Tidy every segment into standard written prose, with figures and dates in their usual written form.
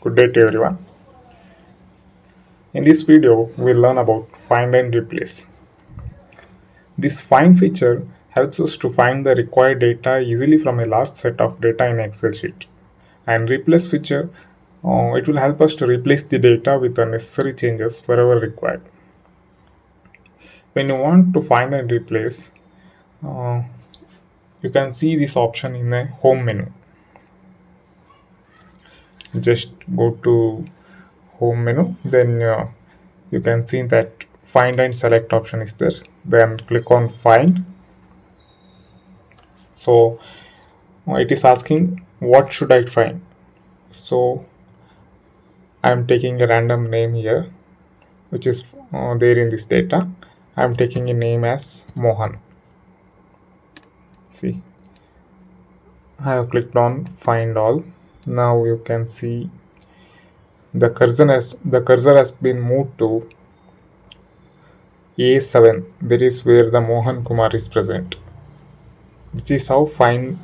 Good day to everyone. In this video, we'll learn about find and replace. This find feature helps us to find the required data easily from a large set of data in Excel sheet. And replace feature, it will help us to replace the data with the necessary changes wherever required. When you want to find and replace, uh, you can see this option in the home menu. Just go to home menu, then you can see that find and select option is there. Then click on find. So it is asking what should I find. So I am taking a random name here which is there in this data. I am taking a name as Mohan. See, I have clicked on find all. Now you can see the cursor has been moved to A7. That is where the Mohan Kumar is present. This is how find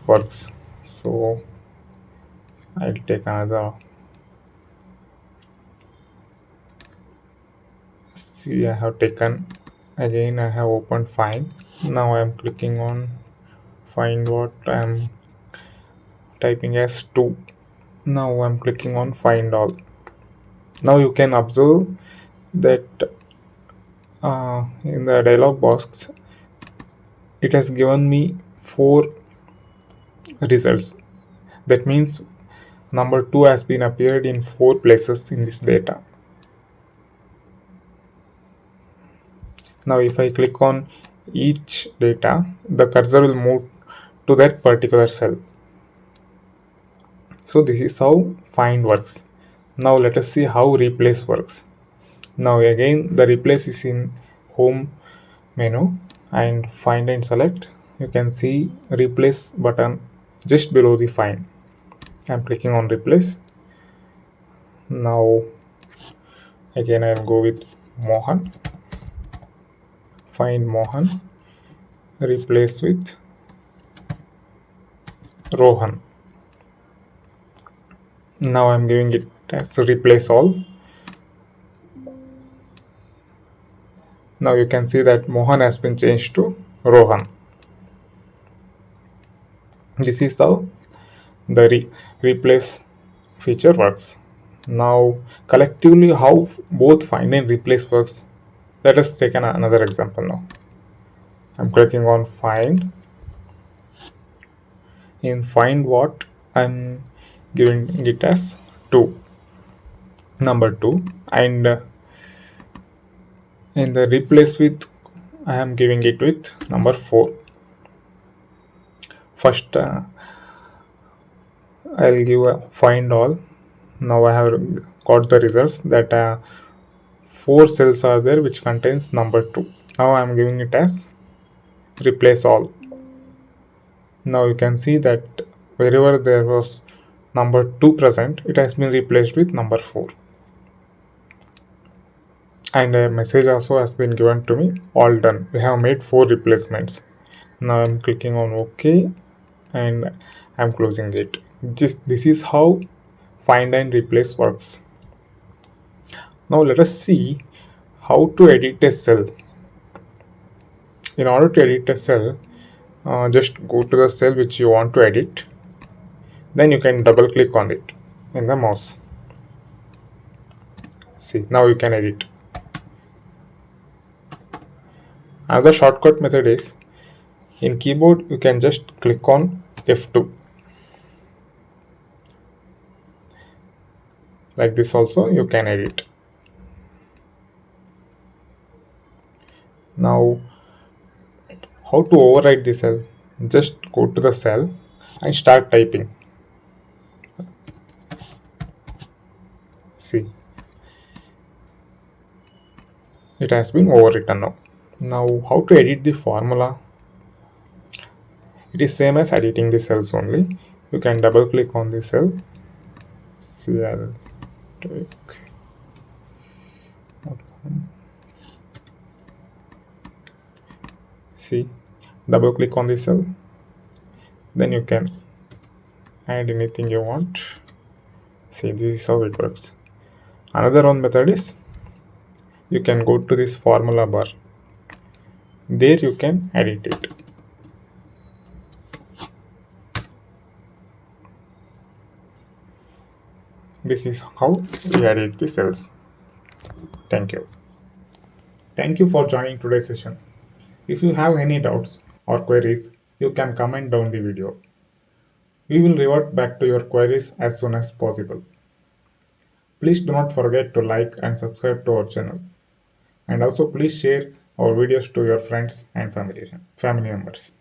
works. So I'll take another. See, I have taken again. I have opened find. Now I am clicking on find what I am typing as 2. Now I am clicking on find all. Now you can observe that in the dialog box it has given me 4 results. That means number 2 has been appeared in 4 places in this data. Now if I click on each data, the cursor will move to that particular cell. So this is how find works. Now let us see how replace works. Now again the replace is in home menu and find and select. You can see replace button just below the find. I'm clicking on replace. Now again I'll go with Mohan. Find Mohan, replace with Rohan. Now I'm giving it as replace all. Now you can see that Mohan has been changed to Rohan. This is how the replace feature works. Now collectively how both find and replace works. Let us take another example now. I'm clicking on find. In find what, I'm giving it as 2, number 2, and in the replace with I am giving it with number 4. First I'll give a find all. Now I have got the results that 4 cells are there which contains number 2. Now I am giving it as replace all. Now you can see that wherever there was number 2 present, it has been replaced with number 4. And a message also has been given to me, all done. We have made 4 replacements. Now I'm clicking on OK and I'm closing it. This is how find and replace works. Now let us see how to edit a cell. In order to edit a cell, just go to the cell which you want to edit. Then you can double click on it in the mouse. See, now you can edit. Another shortcut method is in keyboard you can just click on F2. Like this also you can edit. Now how to override the cell? Just go to the cell and start typing. See, it has been overwritten now. Now how to edit the formula? It is same as editing the cells only. You can double click on the cell. See, I'll take see, double click on the cell, then you can add anything you want. See, this is how it works. Another one method is you can go to this formula bar. There you can edit it. This is how we edit the cells. Thank you. Thank you for joining today's session. If you have any doubts or queries, you can comment down the video. We will revert back to your queries as soon as possible. Please do not forget to like and subscribe to our channel. And also please share our videos to your friends and family members.